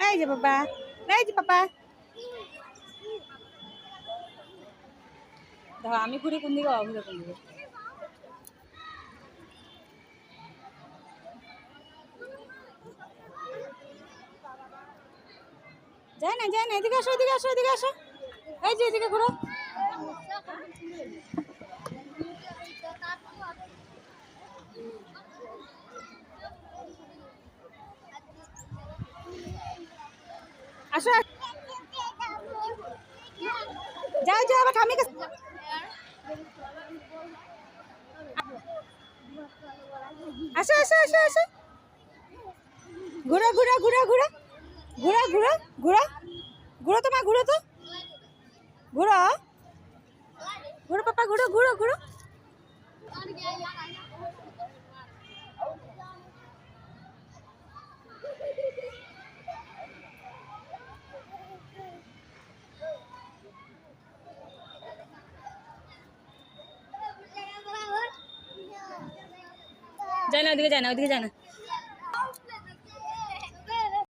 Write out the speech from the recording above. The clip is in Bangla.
এই যে বাবা, এই যে পাপা। দেখো আমি ঘুরি কোন দিকে, অঘুরে কোন দিকে। যায় না, যায় না, এদিকে আসো, এদিকে আসো, এদিকে আসো। এই যে এদিকে ঘুরো। আসো, যাও যাও, আবার ঠামি কাছে। আসো আসো আসো আসো, ঘুরো ঘুরো ঘুরো ঘুরো ঘুরো ঘুরো ঘুরো ঘুরো, তোমার ঘুরো তো, ঘুরো ঘুরো পাপা, ঘুরো ঘুরো ঘুরো। যায় না, ওদিকে যায় না, ওদিকে যায় না।